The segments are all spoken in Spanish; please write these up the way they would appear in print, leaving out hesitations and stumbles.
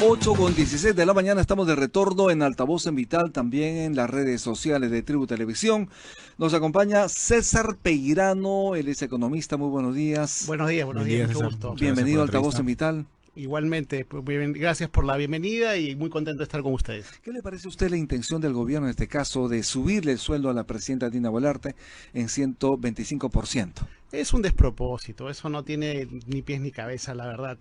8:16 de la mañana, estamos de retorno en Altavoz en Vital, también en las redes sociales de Tribu Televisión. Nos acompaña César Peirano, él es economista. Muy buenos días. Buenos días, mucho gusto. Bienvenido a Altavoz en Vital. Igualmente, gracias por la bienvenida y muy contento de estar con ustedes. ¿Qué le parece a usted la intención del gobierno en este caso de subirle el sueldo a la presidenta Dina Boluarte en 125%? Es un despropósito, eso no tiene ni pies ni cabeza, la verdad.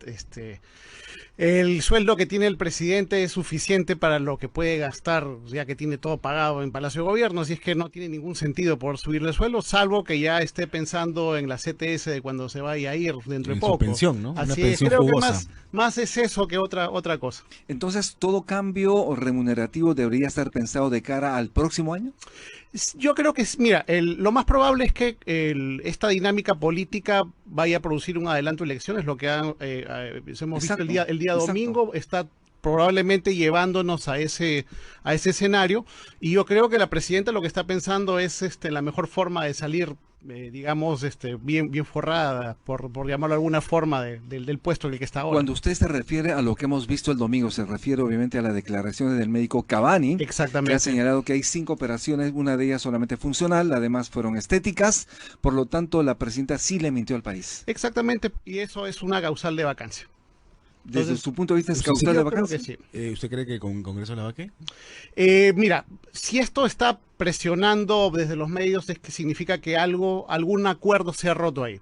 El sueldo que tiene el presidente es suficiente para lo que puede gastar, ya que tiene todo pagado en Palacio de Gobierno, así es que no tiene ningún sentido por subirle el sueldo, salvo que ya esté pensando en la CTS de cuando se vaya a ir dentro de poco. Su pensión, ¿no? Así Una pensión es, creo jugosa. que más es eso que otra cosa. Entonces, ¿todo cambio remunerativo debería estar pensado de cara al próximo año? Yo creo que, mira, lo más probable es que esta dinámica política vaya a producir un adelanto de elecciones, lo que hemos visto el día domingo, está probablemente llevándonos a ese escenario, y yo creo que la presidenta lo que está pensando es la mejor forma de salir, digamos, bien forrada, por llamarlo de alguna forma, del puesto en el que está ahora. Cuando usted se refiere a lo que hemos visto el domingo, se refiere obviamente a las declaraciones del médico Cavani, exactamente, que ha señalado que hay 5 operaciones, una de ellas solamente funcional, las demás fueron estéticas, por lo tanto la presidenta sí le mintió al país. Exactamente, y eso es una causal de vacancia. Desde su punto de vista es causal de vacancia. Sí. ¿Usted cree que con el Congreso la va a qué? Mira, si esto está presionando desde los medios, es que significa que algún acuerdo se ha roto ahí.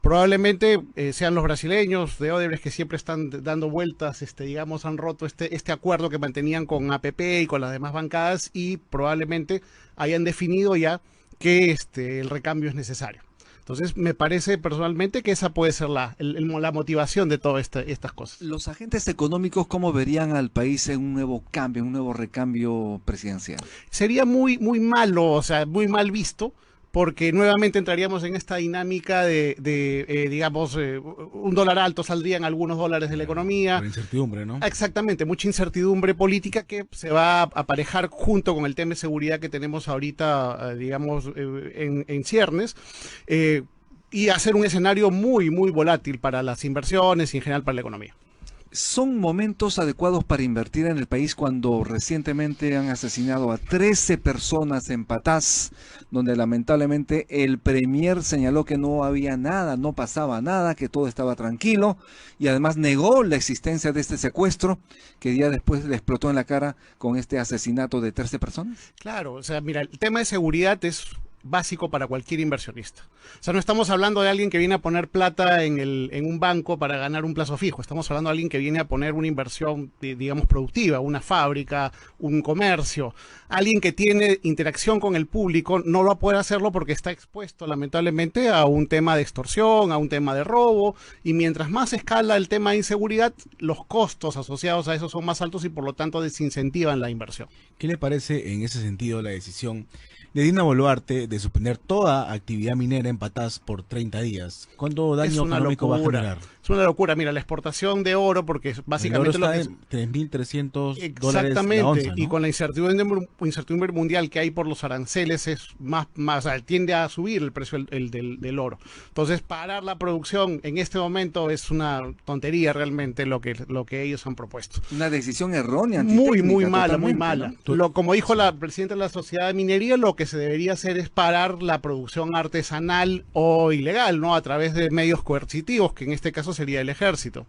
Probablemente sean los brasileños de Odebrecht que siempre están dando vueltas, digamos, han roto este acuerdo que mantenían con APP y con las demás bancadas, y probablemente hayan definido ya que el recambio es necesario. Entonces, me parece personalmente que esa puede ser la motivación de todas estas cosas. Los agentes económicos, ¿cómo verían al país en un nuevo cambio, un nuevo recambio presidencial? Sería muy malo, o sea, muy mal visto, porque nuevamente entraríamos en esta dinámica digamos, un dólar alto, saldrían algunos dólares de la economía. Por incertidumbre, ¿no? Exactamente, mucha incertidumbre política que se va a aparejar junto con el tema de seguridad que tenemos ahorita, digamos, en ciernes, y hacer un escenario muy volátil para las inversiones y en general para la economía. ¿Son momentos adecuados para invertir en el país cuando recientemente han asesinado a 13 personas en Patás, donde lamentablemente el premier señaló que no había nada, no pasaba nada, que todo estaba tranquilo, y además negó la existencia de este secuestro que día después le explotó en la cara con este asesinato de 13 personas? Claro, o sea, mira, el tema de seguridad es básico para cualquier inversionista. O sea, no estamos hablando de alguien que viene a poner plata en un banco para ganar un plazo fijo. Estamos hablando de alguien que viene a poner una inversión, digamos, productiva, una fábrica, un comercio. Alguien que tiene interacción con el público no va a poder hacerlo porque está expuesto, lamentablemente, a un tema de extorsión, a un tema de robo. Y mientras más escala el tema de inseguridad, los costos asociados a eso son más altos y por lo tanto desincentivan la inversión. ¿Qué le parece en ese sentido la decisión de Dina Boluarte de suspender toda actividad minera en Patás por 30 días? ¿Cuánto daño económico va a generar? Es una locura. Mira, la exportación de oro, porque básicamente el oro está en $3.300 exactamente, la onza, ¿no? Y con la incertidumbre mundial que hay por los aranceles, es más o sea, tiende a subir el precio del oro. Entonces, parar la producción en este momento es una tontería realmente lo que ellos han propuesto. Una decisión errónea. Muy mala, muy mala. ¿No? Como dijo la presidenta de la Sociedad de Minería, lo que se debería hacer es parar la producción artesanal o ilegal, ¿no? A través de medios coercitivos, que en este caso sería el ejército.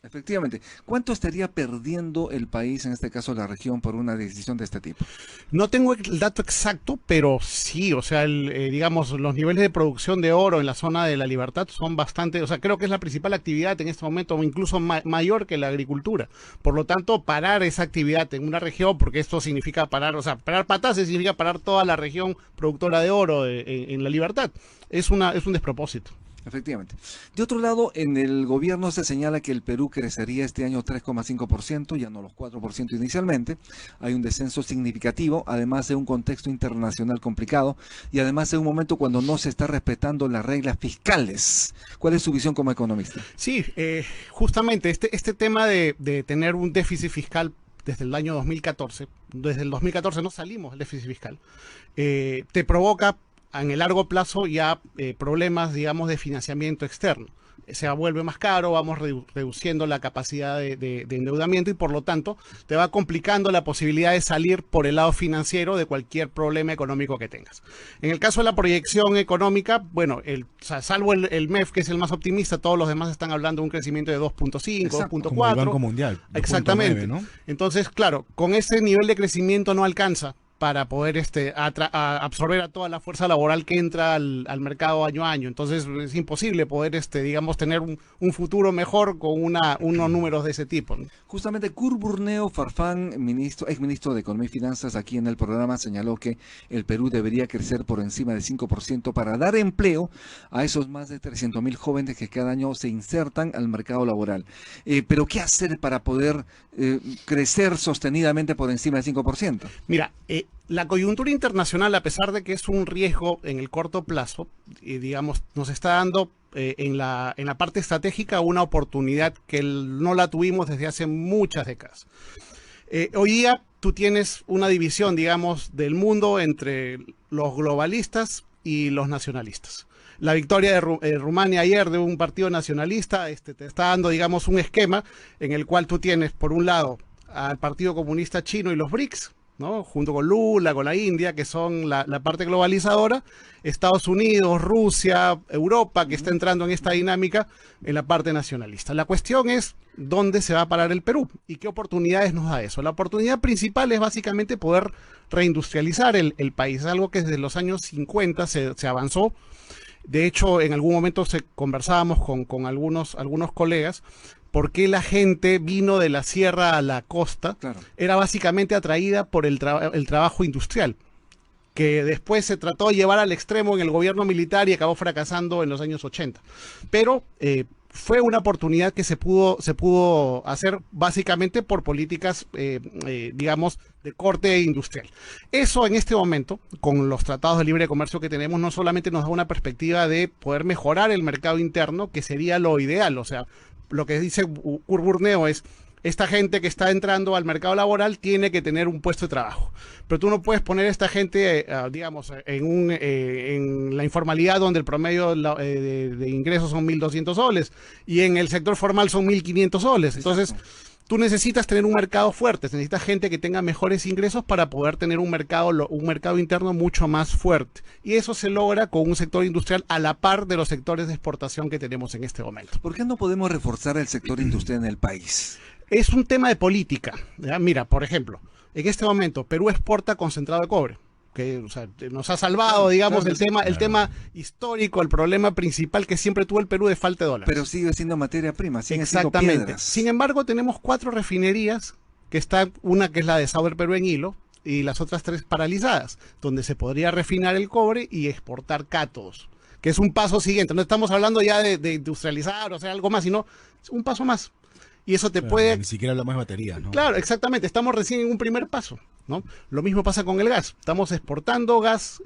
Efectivamente. ¿Cuánto estaría perdiendo el país, en este caso la región, por una decisión de este tipo? No tengo el dato exacto, pero sí, o sea, digamos, los niveles de producción de oro en la zona de La Libertad son bastante, o sea, creo que es la principal actividad en este momento, incluso mayor que la agricultura. Por lo tanto, parar esa actividad en una región, porque esto significa parar, o sea, parar Patás significa parar toda la región productora de oro en La Libertad. Es un despropósito. Efectivamente. De otro lado, en el gobierno se señala que el Perú crecería este año 3,5%, ya no los 4% inicialmente. Hay un descenso significativo, además de un contexto internacional complicado y además en un momento cuando no se está respetando las reglas fiscales. ¿Cuál es su visión como economista? Sí, justamente este tema de tener un déficit fiscal desde el año 2014, desde el 2014 no salimos del déficit fiscal, te provoca en el largo plazo ya problemas, digamos, de financiamiento externo. Se vuelve más caro, vamos reduciendo la capacidad de endeudamiento y por lo tanto te va complicando la posibilidad de salir por el lado financiero de cualquier problema económico que tengas. En el caso de la proyección económica, bueno, o sea, salvo el MEF, que es el más optimista, todos los demás están hablando de un crecimiento de 2.5, 2.4. Como el Banco Mundial. Exactamente. 9, ¿no? Entonces, claro, con ese nivel de crecimiento no alcanza para poder absorber a toda la fuerza laboral que entra al mercado año a año. Entonces es imposible poder, digamos, tener un futuro mejor con unos números de ese tipo, ¿no? Justamente Kurt Burneo Farfán, ex ministro de Economía y Finanzas, aquí en el programa señaló que el Perú debería crecer por encima del 5% para dar empleo a esos más de 300.000 jóvenes que cada año se insertan al mercado laboral. Pero ¿qué hacer para poder crecer sostenidamente por encima del 5%? Mira, la coyuntura internacional, a pesar de que es un riesgo en el corto plazo, digamos, nos está dando en la parte estratégica una oportunidad que no la tuvimos desde hace muchas décadas. Hoy día tú tienes una división, digamos, del mundo entre los globalistas y los nacionalistas. La victoria de Rumania ayer de un partido nacionalista te está dando, digamos, un esquema en el cual tú tienes, por un lado, al Partido Comunista Chino y los BRICS, ¿no? Junto con Lula, con la India, que son la parte globalizadora, Estados Unidos, Rusia, Europa, que está entrando en esta dinámica en la parte nacionalista. La cuestión es dónde se va a parar el Perú y qué oportunidades nos da eso. La oportunidad principal es básicamente poder reindustrializar el país, es algo que desde los años 50 se avanzó. De hecho, en algún momento conversábamos con algunos colegas. ¿Por qué la gente vino de la sierra a la costa? Claro. Era básicamente atraída por el trabajo industrial, que después se trató de llevar al extremo en el gobierno militar y acabó fracasando en los años 80. Pero fue una oportunidad que se pudo hacer básicamente por políticas, digamos, de corte industrial. Eso en este momento, con los tratados de libre comercio que tenemos, no solamente nos da una perspectiva de poder mejorar el mercado interno, que sería lo ideal, o sea, lo que dice Kurt Burneo es, esta gente que está entrando al mercado laboral tiene que tener un puesto de trabajo. Pero tú no puedes poner a esta gente, digamos, en la informalidad donde el promedio de ingresos son 1.200 soles y en el sector formal son 1.500 soles. Entonces, tú necesitas tener un mercado fuerte, necesitas gente que tenga mejores ingresos para poder tener un mercado interno mucho más fuerte. Y eso se logra con un sector industrial a la par de los sectores de exportación que tenemos en este momento. ¿Por qué no podemos reforzar el sector industrial en el país? Es un tema de política, ¿ya? Mira, por ejemplo, en este momento Perú exporta concentrado de cobre, que, o sea, nos ha salvado, digamos, el tema histórico, el problema principal que siempre tuvo el Perú de falta de dólares. Pero sigue siendo materia prima, sigue siendo Exactamente. piedras. Sin embargo, tenemos 4 refinerías, una que es la de Sauber Perú en Hilo, y las otras 3 paralizadas, donde se podría refinar el cobre y exportar cátodos, que es un paso siguiente. No estamos hablando ya de industrializar o hacer algo más, sino un paso más. Y eso te puede... Ni siquiera hablamos de baterías, ¿no? Claro, exactamente. Estamos recién en un primer paso, ¿no? Lo mismo pasa con el gas. Estamos exportando gas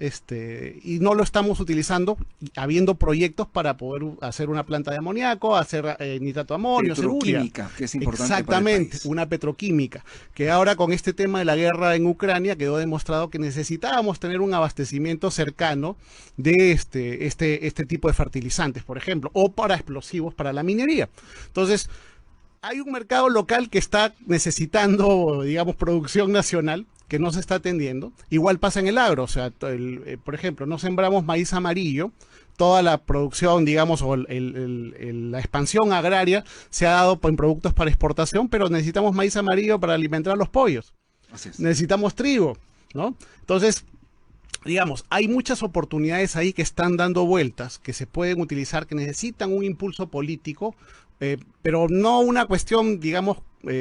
y no lo estamos utilizando, habiendo proyectos para poder hacer una planta de amoníaco, hacer nitrato de amonio, hacer urea. Petroquímica, que es importante Exactamente, para el país. una petroquímica. Que ahora con este tema de la guerra en Ucrania quedó demostrado que necesitábamos tener un abastecimiento cercano de este tipo de fertilizantes, por ejemplo, o para explosivos para la minería. Entonces, hay un mercado local que está necesitando, digamos, producción nacional que no se está atendiendo. Igual pasa en el agro, o sea, por ejemplo, no sembramos maíz amarillo, toda la producción, digamos, o la expansión agraria se ha dado en productos para exportación, pero necesitamos maíz amarillo para alimentar a los pollos. Así es. Necesitamos trigo, ¿no? Entonces, digamos, hay muchas oportunidades ahí que están dando vueltas, que se pueden utilizar, que necesitan un impulso político, pero no una cuestión, digamos,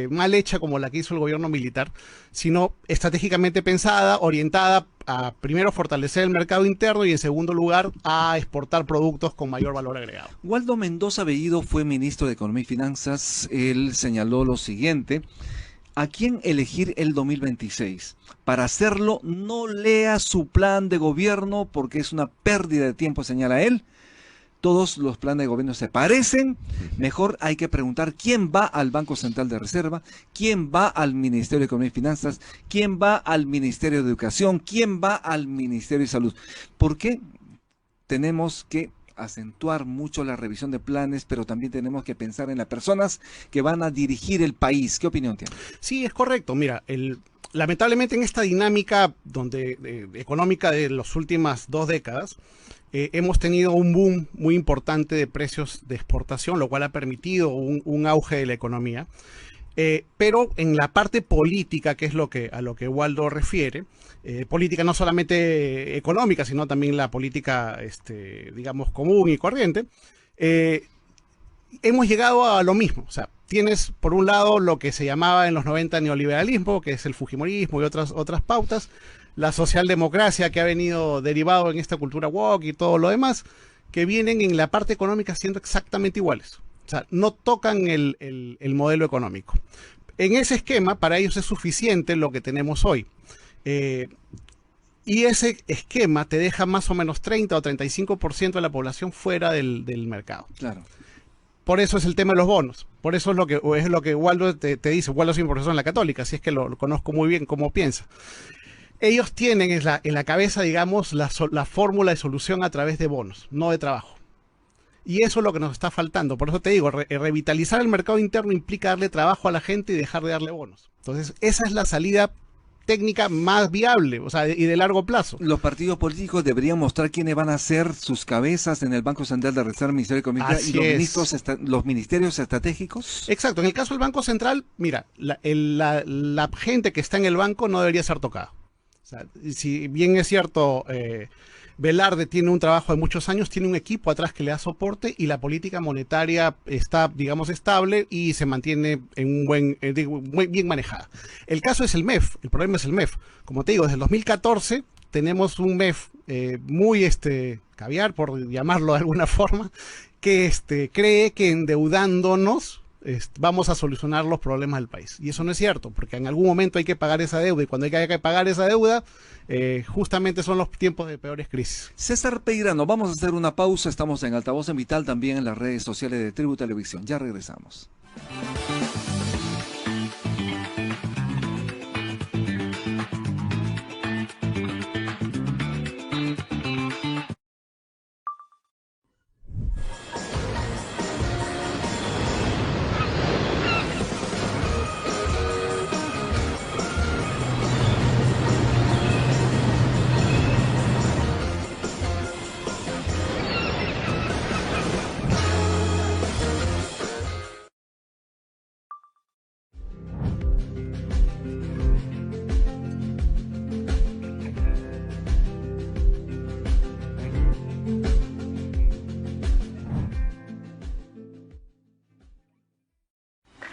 mal hecha como la que hizo el gobierno militar, sino estratégicamente pensada, orientada a primero fortalecer el mercado interno y en segundo lugar a exportar productos con mayor valor agregado. Waldo Mendoza Bellido fue ministro de Economía y Finanzas. Él señaló lo siguiente: ¿a quién elegir el 2026? Para hacerlo, no lea su plan de gobierno porque es una pérdida de tiempo, señala él. Todos los planes de gobierno se parecen. Mejor hay que preguntar quién va al Banco Central de Reserva, quién va al Ministerio de Economía y Finanzas, quién va al Ministerio de Educación, quién va al Ministerio de Salud. ¿Por qué? tenemos que acentuar mucho la revisión de planes, pero también tenemos que pensar en las personas que van a dirigir el país. ¿Qué opinión tiene? Sí, es correcto. Mira, lamentablemente en esta dinámica económica de las últimas 2 décadas, hemos tenido un boom muy importante de precios de exportación, lo cual ha permitido un auge de la economía. Pero en la parte política, que es a lo que Waldo refiere, política no solamente económica, sino también la política, digamos, común y corriente, hemos llegado a lo mismo. O sea, tienes por un lado lo que se llamaba en los 90 neoliberalismo, que es el fujimorismo y otras pautas, la socialdemocracia que ha venido derivado en esta cultura woke y todo lo demás, que vienen en la parte económica siendo exactamente iguales. O sea, no tocan el modelo económico. En ese esquema, para ellos es suficiente lo que tenemos hoy. Y ese esquema te deja más o menos 30 o 35% de la población fuera del mercado. Claro. Por eso es el tema de los bonos. Por eso es lo que Waldo te dice. Waldo es un profesor en la Católica, así es que lo conozco muy bien cómo piensa. Ellos tienen en la cabeza, digamos, la fórmula de solución a través de bonos, no de trabajo. Y eso es lo que nos está faltando. Por eso te digo, revitalizar el mercado interno implica darle trabajo a la gente y dejar de darle bonos. Entonces, esa es la salida técnica más viable, o sea, y de largo plazo. Los partidos políticos deberían mostrar quiénes van a ser sus cabezas en el Banco Central de Reserva, Ministerio de Economía y los ministerios estratégicos. Exacto. En el caso del Banco Central, mira, la gente que está en el banco no debería ser tocada. O sea, si bien es cierto, Velarde tiene un trabajo de muchos años, tiene un equipo atrás que le da soporte y la política monetaria está, digamos, estable y se mantiene en muy bien manejada. El caso es el MEF, el problema es el MEF. Como te digo, desde el 2014 tenemos un MEF muy caviar, por llamarlo de alguna forma, que cree que endeudándonos vamos a solucionar los problemas del país. Y eso no es cierto, porque en algún momento hay que pagar esa deuda y cuando hay que pagar esa deuda, justamente son los tiempos de peores crisis. César Peirano, vamos a hacer una pausa. Estamos en Altavoz en Vital, también en las redes sociales de Tribu Televisión. Ya regresamos.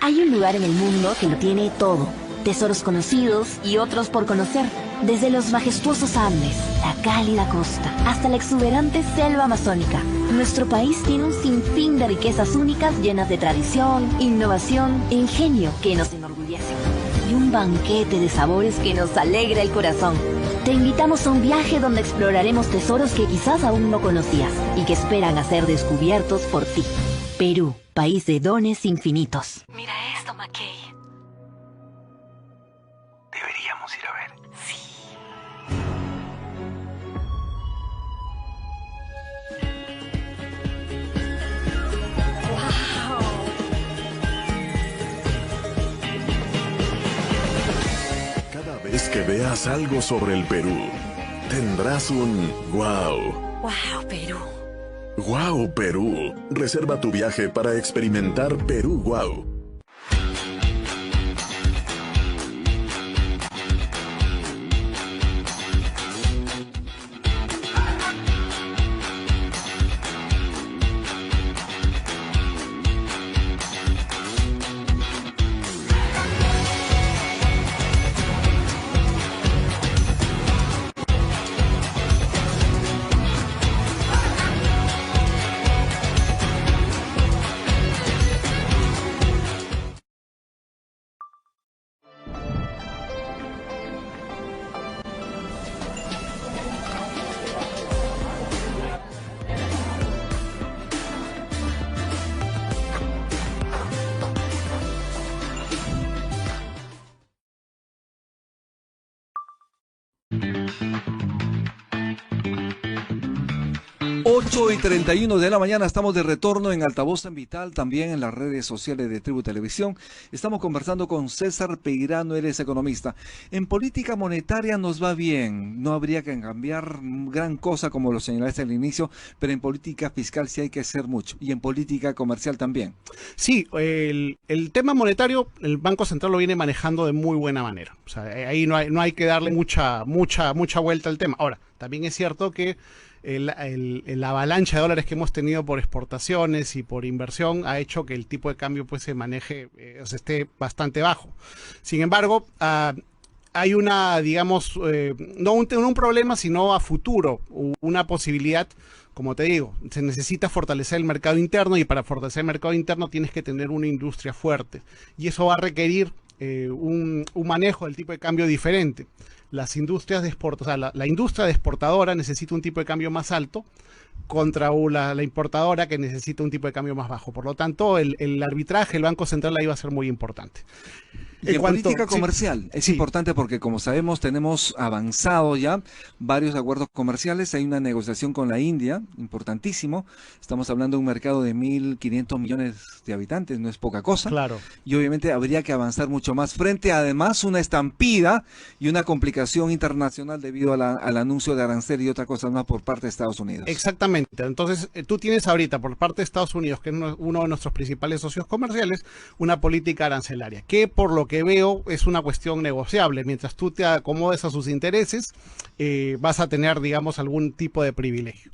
Hay un lugar en el mundo que lo tiene todo. Tesoros conocidos y otros por conocer. Desde los majestuosos Andes, la cálida costa, hasta la exuberante selva amazónica. Nuestro país tiene un sinfín de riquezas únicas llenas de tradición, innovación e ingenio que nos enorgullece. Y un banquete de sabores que nos alegra el corazón. Te invitamos a un viaje donde exploraremos tesoros que quizás aún no conocías y que esperan a ser descubiertos por ti. Perú, país de dones infinitos. Mira esto, McKay. Deberíamos ir a ver. Sí. Cada vez que veas algo sobre el Perú, tendrás un wow. ¡Wow, Perú! Wow, Perú. Reserva tu viaje para experimentar Perú Wow. 8:31 de la mañana, estamos de retorno en Altavoz en Vital, también en las redes sociales de Tribu Televisión. Estamos conversando con César Peirano, él es economista. En política monetaria nos va bien, no habría que cambiar gran cosa como lo señalaste al inicio, pero en política fiscal sí hay que hacer mucho, y en política comercial también. Sí, el tema monetario, el Banco Central lo viene manejando de muy buena manera. O sea, ahí no hay que darle mucha vuelta al tema. Ahora, también es cierto que la avalancha de dólares que hemos tenido por exportaciones y por inversión ha hecho que el tipo de cambio pues se maneje, esté bastante bajo. Sin embargo, hay una, digamos, no un problema, sino a futuro, una posibilidad. Como te digo, se necesita fortalecer el mercado interno, y para fortalecer el mercado interno tienes que tener una industria fuerte, y eso va a requerir un manejo del tipo de cambio diferente. Las industrias de la industria de exportadora necesita un tipo de cambio más alto contra la importadora, que necesita un tipo de cambio más bajo. Por lo tanto, el arbitraje, el Banco Central ahí va a ser muy importante. Y en política comercial es importante porque, como sabemos, tenemos avanzado ya varios acuerdos comerciales. Hay una negociación con la India, importantísimo. Estamos hablando de un mercado de 1.500 millones de habitantes, no es poca cosa. Claro. Y obviamente habría que avanzar mucho más frente a, además, una estampida y una complicación internacional debido al anuncio de arancel y otras cosas más por parte de Estados Unidos. Exactamente. Entonces, tú tienes ahorita por parte de Estados Unidos, que es uno de nuestros principales socios comerciales, una política arancelaria, que por lo que veo es una cuestión negociable. Mientras tú te acomodes a sus intereses, vas a tener, digamos, algún tipo de privilegio.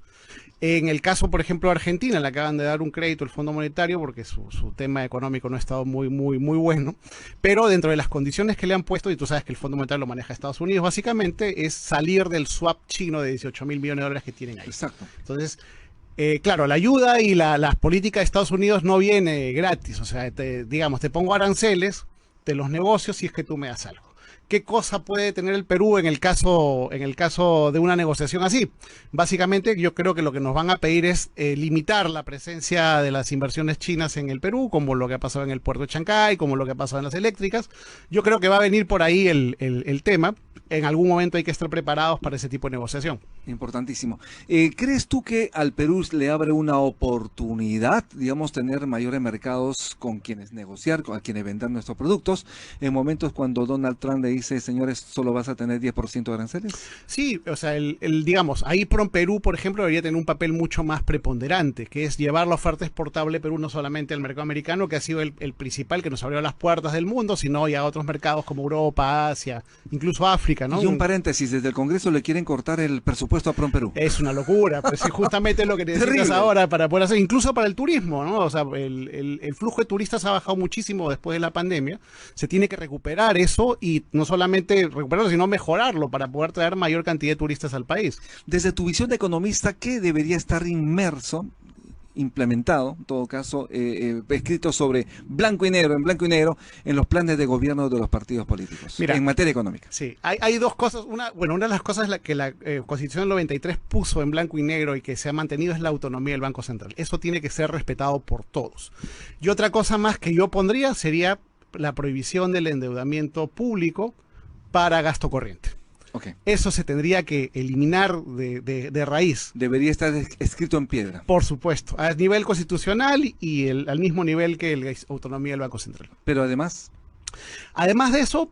En el caso, por ejemplo, de Argentina, le acaban de dar un crédito al Fondo Monetario porque su tema económico no ha estado muy bueno, pero dentro de las condiciones que le han puesto, y tú sabes que el Fondo Monetario lo maneja Estados Unidos, básicamente es salir del swap chino de 18.000 millones de dólares que tienen ahí. Exacto. Entonces, claro, la ayuda y la política de Estados Unidos no viene gratis. O sea, digamos, te pongo aranceles de los negocios si es que tú me das algo. ¿Qué cosa puede tener el Perú en el caso de una negociación así? Básicamente, yo creo que lo que nos van a pedir es limitar la presencia de las inversiones chinas en el Perú, como lo que ha pasado en el puerto de Chancay, como lo que ha pasado en las eléctricas. Yo creo que va a venir por ahí el tema. En algún momento hay que estar preparados para ese tipo de negociación. Importantísimo. ¿Crees tú que al Perú le abre una oportunidad, digamos, tener mayores mercados con quienes negociar, a quienes vender nuestros productos, en momentos cuando Donald Trump le dice, señores, solo vas a tener 10% de aranceles? Sí, o sea, digamos, ahí Perú, por ejemplo, debería tener un papel mucho más preponderante, que es llevar la oferta exportable Perú no solamente al mercado americano, que ha sido el principal que nos abrió las puertas del mundo, sino ya a otros mercados como Europa, Asia, incluso África, ¿no? Y un paréntesis, desde el Congreso le quieren cortar el presupuesto a PROMPERÚ. Es una locura, pues es justamente lo que necesitas ahora para poder hacer, incluso para el turismo, ¿no? O sea, el flujo de turistas ha bajado muchísimo después de la pandemia. Se tiene que recuperar eso, y no solamente recuperarlo, sino mejorarlo para poder traer mayor cantidad de turistas al país. Desde tu visión de economista, ¿qué debería estar inmerso, implementado, en todo caso, escrito sobre blanco y negro, en los planes de gobierno de los partidos políticos, mira, en materia económica? Sí, hay dos cosas. Una de las cosas que la Constitución del 93 puso en blanco y negro y que se ha mantenido es la autonomía del Banco Central. Eso tiene que ser respetado por todos. Y otra cosa más que yo pondría sería la prohibición del endeudamiento público para gasto corriente. Okay. Eso se tendría que eliminar de raíz. Debería estar escrito en piedra. Por supuesto, a nivel constitucional y al mismo nivel que la autonomía del Banco Central. Pero además de eso,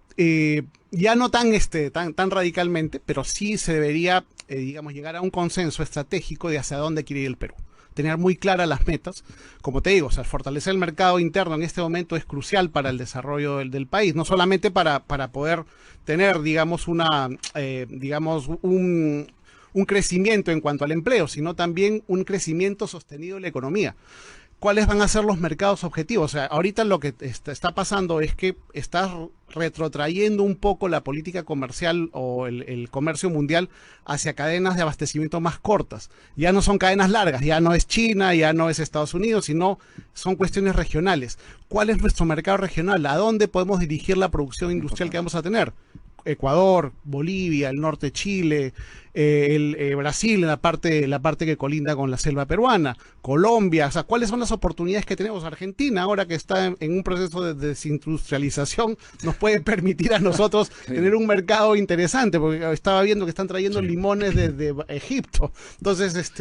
ya no tan radicalmente, pero sí se debería, digamos, llegar a un consenso estratégico de hacia dónde quiere ir el Perú. Tener muy claras las metas. Como te digo, o sea, fortalecer el mercado interno en este momento es crucial para el desarrollo del país, no solamente para poder tener, digamos, un crecimiento en cuanto al empleo, sino también un crecimiento sostenido de la economía. ¿Cuáles van a ser los mercados objetivos? O sea, ahorita lo que está pasando es que estás retrotrayendo un poco la política comercial o el comercio mundial hacia cadenas de abastecimiento más cortas. Ya no son cadenas largas, ya no es China, ya no es Estados Unidos, sino son cuestiones regionales. ¿Cuál es nuestro mercado regional? ¿A dónde podemos dirigir la producción industrial que vamos a tener? Ecuador, Bolivia, el norte de Chile, Brasil, en la parte que colinda con la selva peruana, Colombia, o sea, ¿cuáles son las oportunidades que tenemos? Argentina, ahora que está en un proceso de desindustrialización, nos puede permitir a nosotros tener un mercado interesante, porque estaba viendo que están trayendo limones desde Egipto. Entonces,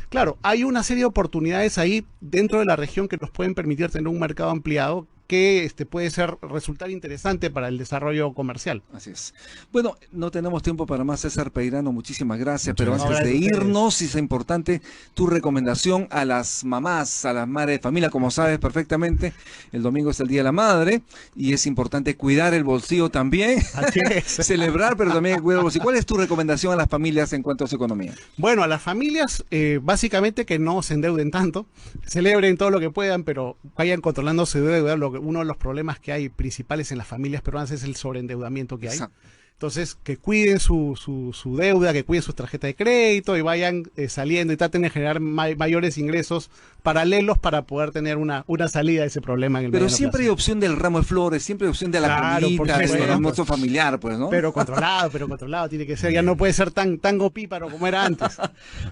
claro, hay una serie de oportunidades ahí dentro de la región que nos pueden permitir tener un mercado ampliado que puede resultar interesante para el desarrollo comercial. Así es. Bueno, no tenemos tiempo para más, César Peirano, muchísimas gracias, pero gracias. antes de Gracias a ustedes. irnos, es importante tu recomendación a las mamás, a las madres de familia, como sabes perfectamente, el domingo es el Día de la Madre, y es importante cuidar el bolsillo también, Así es. celebrar, pero también cuidar el bolsillo. ¿Cuál es tu recomendación a las familias en cuanto a su economía? Bueno, a las familias, básicamente que no se endeuden tanto, celebren todo lo que puedan, pero vayan controlando su deuda. Uno de los problemas que hay principales en las familias peruanas es el sobreendeudamiento que hay. Exacto. Entonces, que cuiden su deuda, que cuiden sus tarjetas de crédito y vayan saliendo y traten de generar mayores ingresos paralelos para poder tener una salida de ese problema en el Pero mediano siempre hay plazo. opción del ramo de flores, siempre hay opción de la Claro, por comidita, del supuesto. almuerzo familiar, pues, ¿no? Pero controlado tiene que ser. Ya no puede ser tan opíparo como era antes.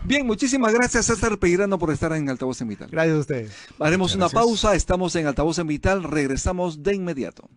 Bien, muchísimas gracias, César Peirano, por estar en Altavoz en Vital. Gracias a ustedes. Haremos una Gracias. pausa, estamos en Altavoz en Vital, regresamos de inmediato.